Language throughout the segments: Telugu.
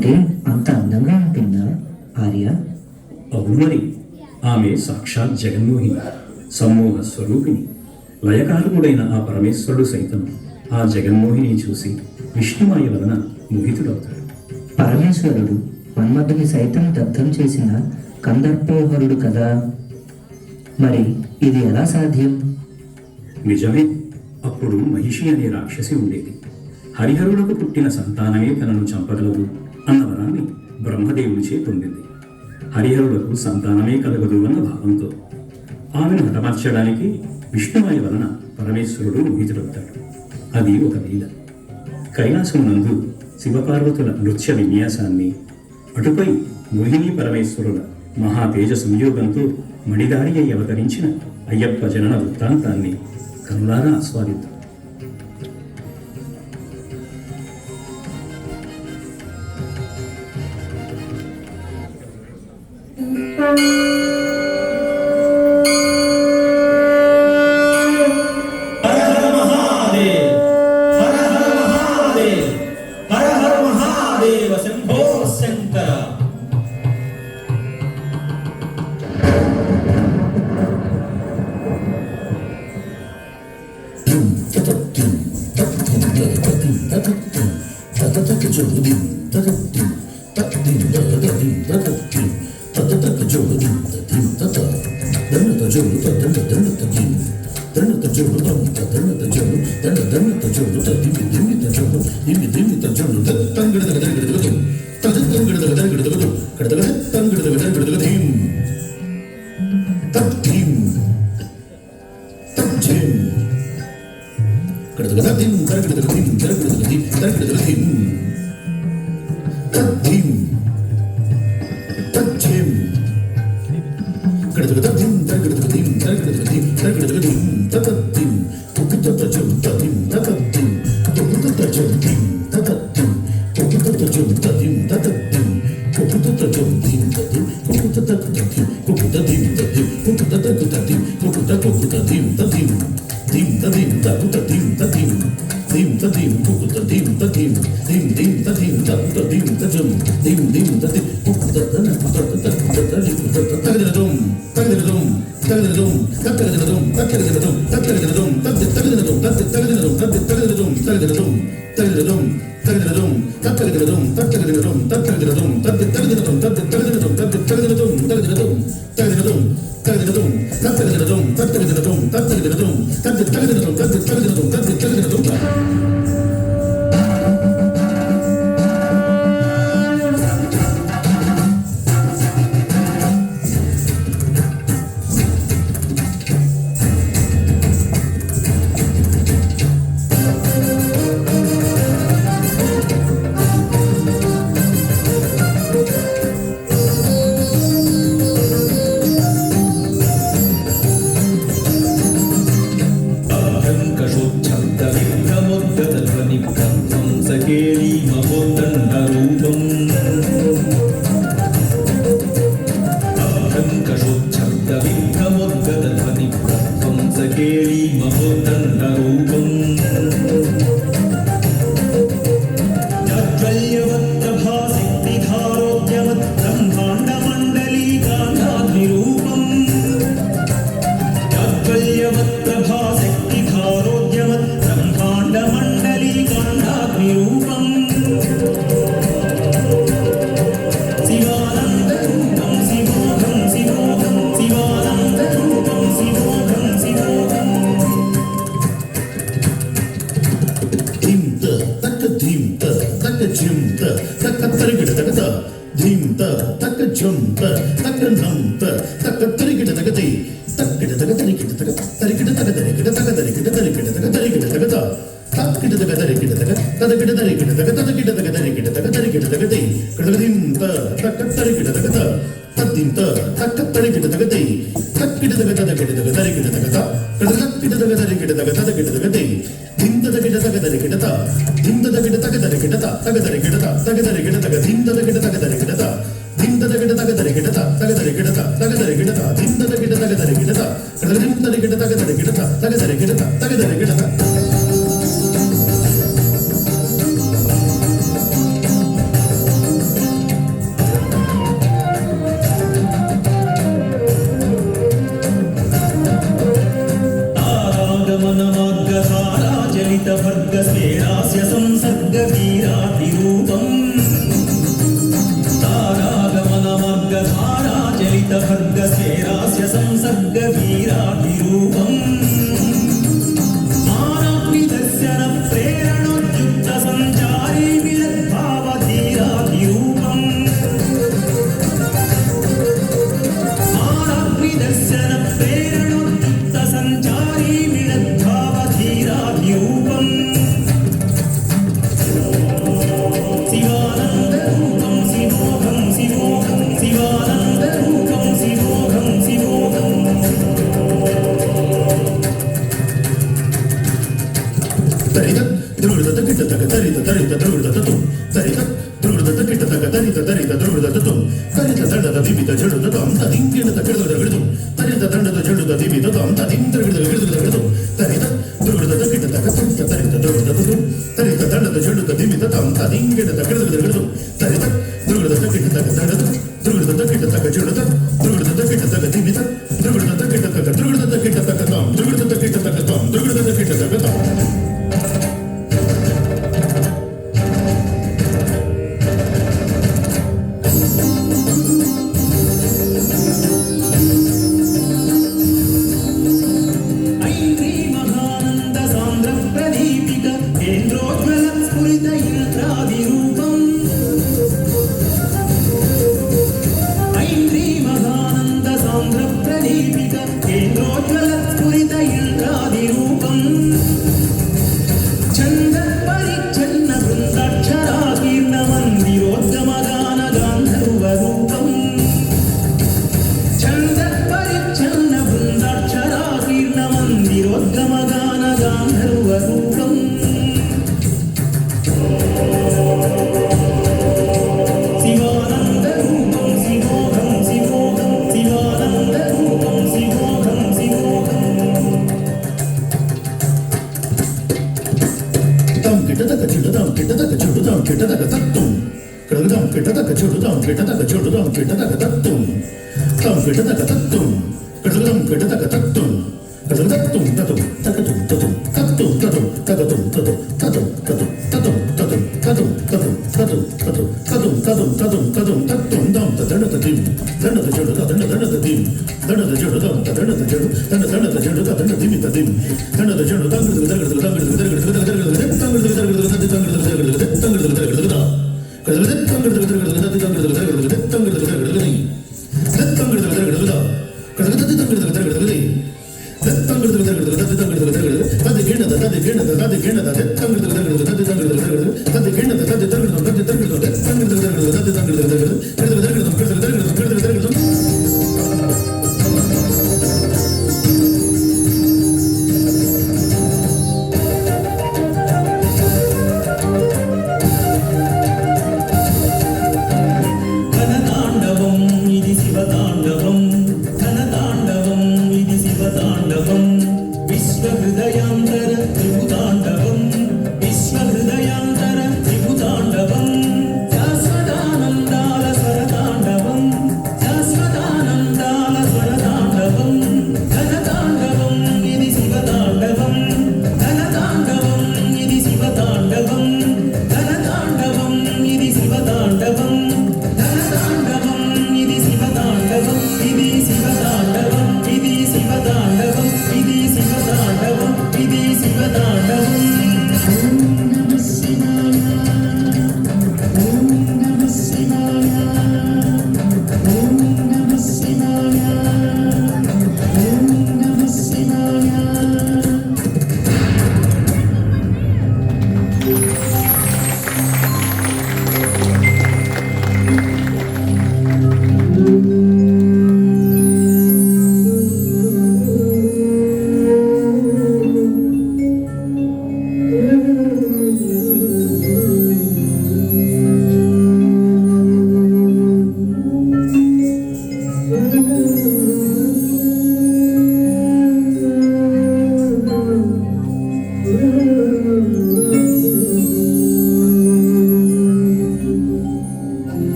అంటే అంత అందంగా ఉంటుందా ఆర్య? అవును మరి. ఆమె సాక్షాత్ జగన్మోహిని, సమ్మోహ స్వరూపిణి. లయకారకుడైన ఆ పరమేశ్వరుడు సైతం ఆ జగన్మోహిని చూసి విష్ణుమాయ వలన మోహితుడవుతాడు. పరమేశ్వరుడు మన్మధుని సైతం దగ్ధం చేసిన కందర్పోహరుడు కదా. మరి ఇది ఎలా సాధ్యం? నిజమే. అప్పుడు మహిషి అనే రాక్షసి ఉండేది. హరిహరులకు పుట్టిన సంతానమే తనను చంపగలదు అన్న వరాన్ని బ్రహ్మదేవునిచే పొందింది. హరిహరులకు సంతానమే కలగదు అన్న భావంతో ఆమెను హతమార్చడానికి విష్ణుమాయ వలన పరమేశ్వరుడు మోహితుడవుతాడు. అది ఒక లీల. కైలాసం నందు శివపార్వతుల నృత్య విన్యాసాన్ని, అటుపై మోహిని పరమేశ్వరుల మహా తేజ సంయోగంతో మణిదారి అయి అవతరించిన అయ్యప్ప జనన వృత్తాంతాన్ని కనులారా ఆస్వాదిద్దాం. తగ తరిత తరిత దృఢదతు తరిత దండద దివిత జడుదతం తదింగిణత గిడదగడదు తరిత దండద జడుద దివితతం తదింగిణత తరిత దృఢదత గిడదక తరిత తరిత దృఢదతు తరిత దండద జడుద దివితతం తదింగిణత గిడదగడదు తరిత దృఢదత గిడదక దండద దృఢదత గిడదక జడుద దృఢదత గిడదక దివిత దృఢదత గిడదక దృఢదత గిడదక తం దృఢదత గిడదక తం దృఢదత గిడదక తం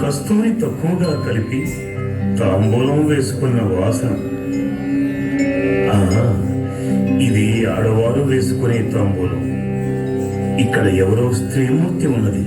కస్తూరి తక్కువగా కలిపి తాంబూలం వేసుకున్న వాసన. ఆహా, ఇది ఆడవారు వేసుకునే తాంబూలం. ఇక్కడ ఎవరో స్త్రీమూర్తి ఉన్నది.